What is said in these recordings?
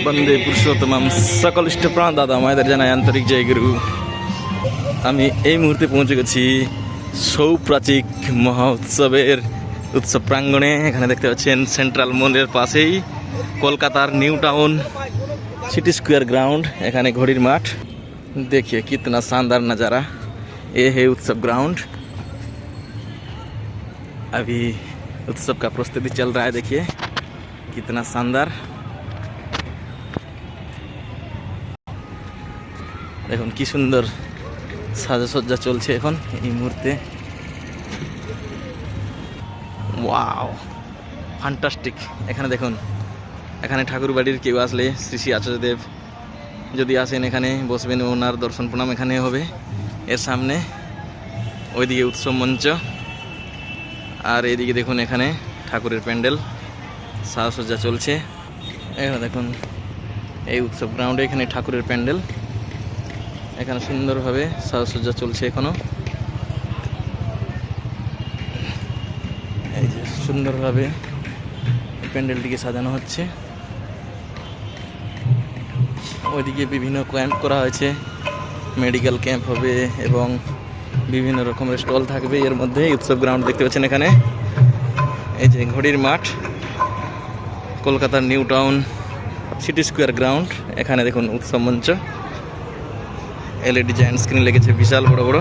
বন্দে পুরুষোত্তমম সকল ইষ্টপ্রাণ দাদা মায়েদের জানাই আন্তরিক জয় গুরু। আমি এই মুহূর্তে পৌঁছে গেছি সৌপ্রাচিক মহোৎসবের উৎসব প্রাঙ্গণে। এখানে দেখতে পাচ্ছেন সেন্ট্রাল মলের পাশেই কলকাতার new town city square ground. এখানে ঘড়ির মাঠ। देखिए कितना शानदार नज़ारा। ये है उत्सव ग्राउंड। अभी उत्सव का प्रस्तुति चल रहा है। देखिए कितना शानदार। দেখুন কি সুন্দর সাজসজ্জা চলছে এখন এই মুহূর্তে। Wow fantastic. এখানে দেখুন, এখানে ঠাকুর বাড়ির কেউ আসলে শ্রী শ্রী আচার্যদেব যদি আসেন এখানে বসবেন, ওনার দর্শন প্রণাম এখানে হবে। এর সামনে ওইদিকে উৎসব মঞ্চ, আর এইদিকে দেখুন এখানে ঠাকুরের প্যান্ডেল সাজসজ্জা চলছে। এখানে দেখুন এই উৎসব গ্রাউন্ডে এখানে ঠাকুরের প্যান্ডেল, এখানে সুন্দরভাবে সাজসজ্জা চলছে এখনো। এই যে সুন্দরভাবে প্যান্ডেলটিকে সাজানো হচ্ছে। ওইদিকে বিভিন্ন ক্যাম্প করা হয়েছে, মেডিকেল ক্যাম্প হবে এবং বিভিন্ন রকমের স্টল থাকবে। এর মধ্যে উৎসব গ্রাউন্ড দেখতে পাচ্ছেন এখানে। এই যে ঘড়ির মাঠ, কলকাতার new town city square ground. এখানে দেখুন উৎসব মঞ্চ, এলইডি জায়ান্ট স্ক্রিন লেগেছে বিশাল বড় বড়।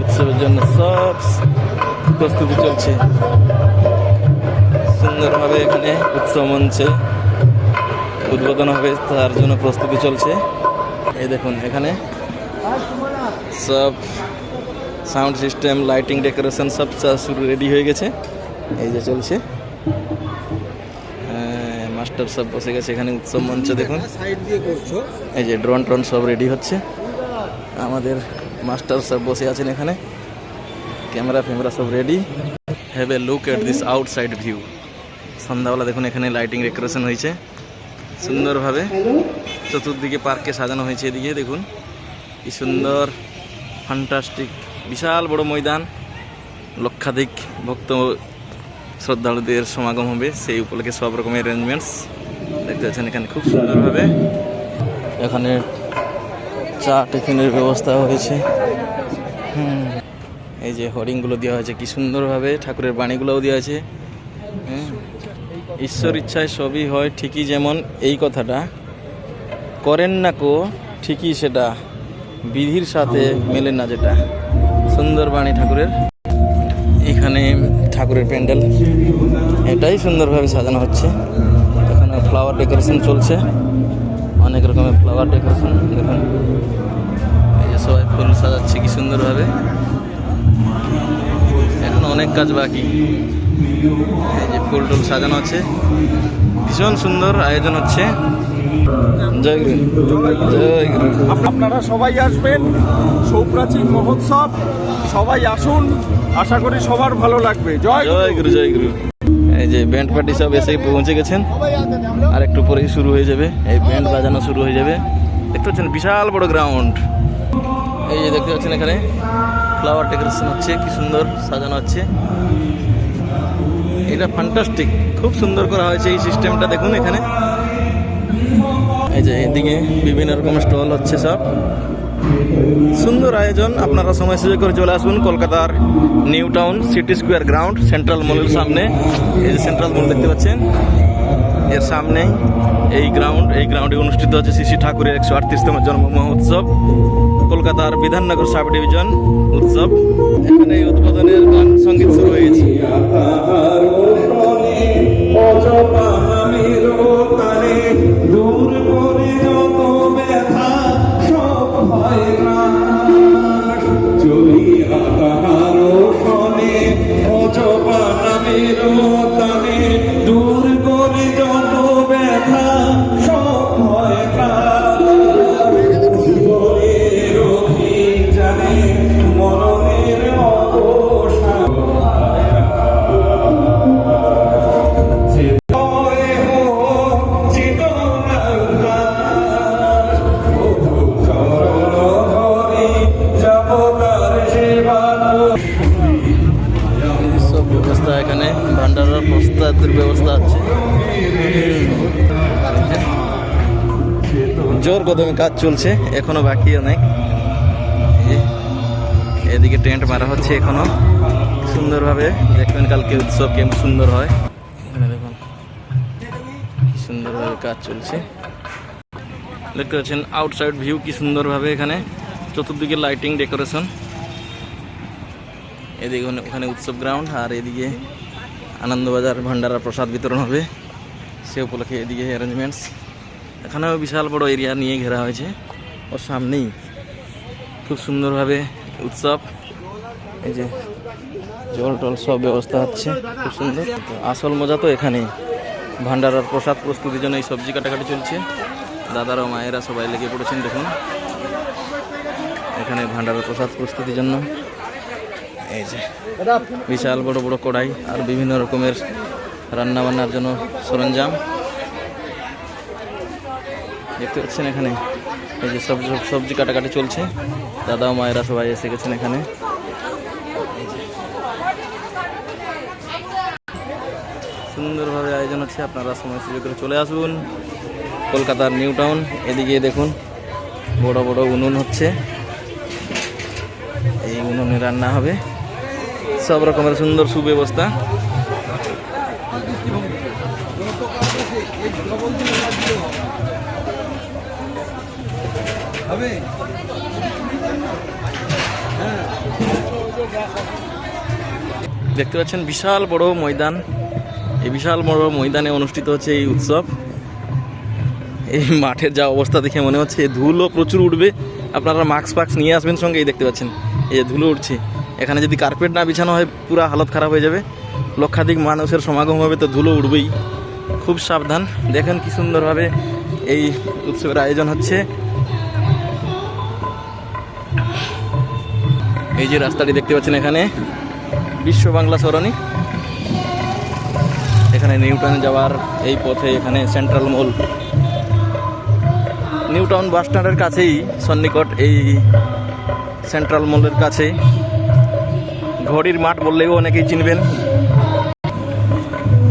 উৎসবের জন্য সব প্রস্তুতি চলছে সুন্দরভাবে। এখানে উৎসব মঞ্চে উদ্বোধন হবে, তার জন্য প্রস্তুতি চলছে। এই দেখুন এখানে সব সাউন্ড সিস্টেম, লাইটিং, ডেকোরেশন সব শুরু রেডি হয়ে গেছে। এই যে চলছে, মাস্টার সব বসে গেছে এখানে উৎসব মঞ্চ। দেখুন এই যে ড্রোন ট্রোন সব রেডি হচ্ছে। আমাদের মাস্টার সব বসে আছেন এখানে, ক্যামেরা ফ্যামেরা সব ready. Have a look at this outside view. সন্ধ্যাবেলা দেখুন এখানে লাইটিং ডেকোরেশন হয়েছে সুন্দরভাবে। চতুর্দিকে পার্কে সাজানো হয়েছে। এদিকে দেখুন কি সুন্দর ফ্যান্টাস্টিক, বিশাল বড় ময়দান। লক্ষাধিক ভক্ত শ্রদ্ধালুদের সমাগম হবে, সেই উপলক্ষে সব রকমের অ্যারেঞ্জমেন্টস দেখতে পাচ্ছেন এখানে খুব সুন্দরভাবে। এখানে চা টিফিনের ব্যবস্থা হয়েছে। এই যে হোর্ডিংগুলো দেওয়া হয়েছে কি সুন্দরভাবে, ঠাকুরের বাণীগুলোও দেওয়া আছে। ঈশ্বর ইচ্ছায় সবই হয় ঠিকই, যেমন এই কথাটা করেন না কো ঠিকই সেটা, বিধির সাথে মেলে না যেটা। সুন্দর বাণী ঠাকুরের। এখানে ঠাকুরের প্যান্ডেল এটাই সুন্দরভাবে সাজানো হচ্ছে। এখানে ফ্লাওয়ার ডেকোরেশন চলছে, অনেক রকমের ফ্লাওয়ার ডেকোরেশন। দেখুন এই যে সবাই ফুল সাজাচ্ছে কি সুন্দরভাবে। এখন অনেক কাজ বাকি। এই যে ফুল টুল সাজানো আছে, ভীষণ সুন্দর আয়োজন হচ্ছে। জয় গুরু, জয় গুরু। আপনারা সবাই আসবেন, সৌপ্রাচীন মহোৎসব, সবাই আসুন, আশা করি সবার ভালো লাগবে। জয় গুরু, জয় গুরু। এই যে ব্যান্ড পার্টি সব এসে পৌঁছে গেছেন, আর একটু পরেই শুরু হয়ে যাবে, এই ব্যান্ড বাজানো শুরু হয়ে যাবে। দেখতে পাচ্ছেন বিশাল বড় গ্রাউন্ড। এই যে দেখতে পাচ্ছেন এখানে ফ্লাওয়ার ডেকোরেশন হচ্ছে, কি সুন্দর সাজানো হচ্ছে। এটা ফ্যান্টাস্টিক, খুব সুন্দর করা হয়েছে এই সিস্টেমটা। দেখুন এখানে এই যে এদিকে বিভিন্ন রকমের স্টল হচ্ছে, সব সুন্দর আয়োজন। আপনারা সময় সুযোগ করে চলে আসুন কলকাতার new town city square ground, central মলের সামনে। এই যে সেন্ট্রাল মল দেখতে পাচ্ছেন, এর সামনেই এই গ্রাউন্ডে অনুষ্ঠিত হচ্ছে শ্রী শ্রী ঠাকুরের 138তম জন্ম মহোৎসব, কলকাতার বিধাননগর সাব ডিভিশন উৎসব। এখানে এই উদ্বোধনের গান সঙ্গীত শুরু হয়েছে। কদমে কাজ চলছে, এখনো বাকি অনেক। এদিকে টেন্ট মারা হচ্ছে এখনো সুন্দরভাবে। দেখবেন কালকে উৎসব কেমন সুন্দর হয়। এখানে দেখুন কি সুন্দরভাবে কাজ চলছে। দেখতে পাচ্ছেন আউটসাইড ভিউ কি সুন্দরভাবে, এখানে চতুর্দিকে লাইটিং ডেকোরেশন। এদিকে ওখানে উৎসব গ্রাউন্ড, আর এদিকে আনন্দবাজার ভান্ডারা প্রসাদ বিতরণ হবে সে উপলক্ষে এদিকে অ্যারেঞ্জমেন্টস। এখানেও বিশাল বড় এরিয়া নিয়ে ঘেরা হয়েছে, ওর সামনেই খুব সুন্দরভাবে উৎসব। এই যে জল টল সব ব্যবস্থা হচ্ছে খুব সুন্দর। আসল মজা তো এখানেই, ভান্ডারার প্রসাদ প্রস্তুতির জন্য এই সবজি কাটাকাটি চলছে। দাদারা মায়েরা সবাই লেগে পড়েছেন দেখুন এখানে ভান্ডারার প্রসাদ প্রস্তুতির জন্য। এই যে বিশাল বড় বড় কড়াই আর বিভিন্ন রকমের রান্না বান্নার জন্য সরঞ্জাম দেখতে পাচ্ছেন এখানে। এই যে সবজি কাটাকাটি চলছে, দাদা ও মায়েরা সবাই এসে গেছেন এখানে। সুন্দরভাবে আয়োজন হচ্ছে, আপনারা সময় সুযোগ করে চলে আসুন কলকাতার নিউ টাউন। এদিকে দেখুন বড় বড় উনুন হচ্ছে, এই উনুনে রান্না হবে, সব রকমের সুন্দর সুব্যবস্থা। দেখতে পাচ্ছেন বিশাল বড় ময়দান, এই বিশাল বড় ময়দানে অনুষ্ঠিত হচ্ছে এই উৎসব। এই মাঠের যা অবস্থা দেখে মনে হচ্ছে ধুলো প্রচুর উঠবে, আপনারা মাস্ক নিয়ে আসবেন সঙ্গে। এই দেখতে পাচ্ছেন এই ধুলো উঠছে, এখানে যদি কার্পেট না বিছানো হয় পুরো হালত খারাপ হয়ে যাবে। লক্ষাধিক মানুষের সমাগম হবে তো ধুলো উঠবেই, খুব সাবধান। দেখেন কি সুন্দরভাবে এই উৎসবের আয়োজন হচ্ছে। এই যে রাস্তাটি দেখতে পাচ্ছেন এখানে বিশ্ব বাংলা সরণি, এখানে নিউ টাউন যাওয়ার এই পথে এখানে সেন্ট্রাল মল, নিউ টাউন বাস স্ট্যান্ডের কাছেই সন্নিকট, এই সেন্ট্রাল মলের কাছেই। ঘড়ির মাঠ বললেও অনেকেই চিনবেন।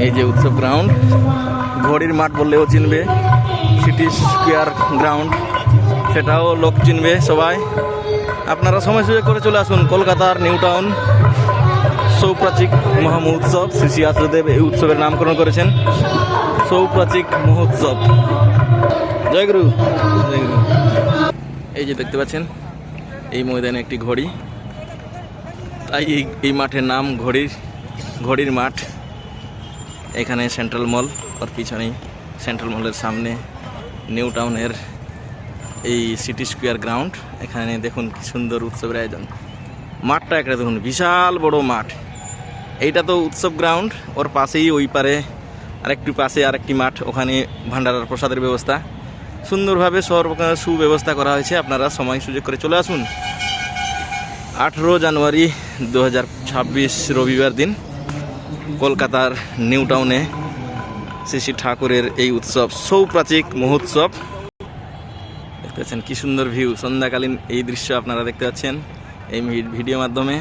এই যে উৎসব গ্রাউন্ড, ঘড়ির মাঠ বললেও চিনবে। সিটি স্কোয়ার গ্রাউন্ড, সেটাও লোক চিনবে সবাই। আপনারা সময় সুযোগ করে চলে আসুন কলকাতার নিউ টাউন। সৌপ্রাচিক মহামহোৎসব, শ্রী শ্রী আচার্যদেব এই উৎসবের নামকরণ করেছেন সৌপ্রাচিক মহোৎসব। জয় গুরু, জয় গুরু। এই যে দেখতে পাচ্ছেন এই ময়দানে একটি ঘড়ি, তাই এই মাঠের নাম ঘড়ির মাঠ। এখানে সেন্ট্রাল মল, ওর পিছনেই সেন্ট্রাল মলের সামনে নিউ টাউনের এই সিটি স্কোয়ার গ্রাউন্ড। এখানে দেখুন কি সুন্দর উৎসবের আয়োজন। মাঠটা একটা দেখুন বিশাল বড় মাঠ, এইটা তো উৎসব গ্রাউন্ড, ওর পাশেই ওই পারে আরেকটু পাশে আরেকটি মাঠ, ওখানে ভান্ডারার প্রসাদের ব্যবস্থা। সুন্দরভাবে সর্বপ্রকার সুব্যবস্থা করা হয়েছে, আপনারা সময় সুযোগ করে চলে আসুন। 18 জানুয়ারি 2026 রবিবার দিন কলকাতার নিউ টাউনে শ্রী শ্রী ঠাকুরের এই উৎসব সৌপ্রাচিক মহোৎসব। দেখতে পাচ্ছেন কি সুন্দর ভিউ, সন্ধ্যাকালীন এই দৃশ্য আপনারা দেখতে পাচ্ছেন এই ভিডিও মাধ্যমে।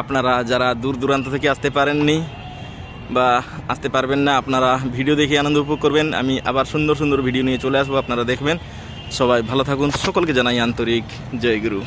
আপনারা যারা দূর দূরান্ত থেকে আসতে পারেননি বা আসতে পারবেন না, আপনারা ভিডিও দেখে আনন্দ উপভোগ করবেন। আমি আবার সুন্দর সুন্দর ভিডিও নিয়ে চলে আসবো, আপনারা দেখবেন। সবাই ভালো থাকুন, সকলকে জানাই আন্তরিক জয় গুরু।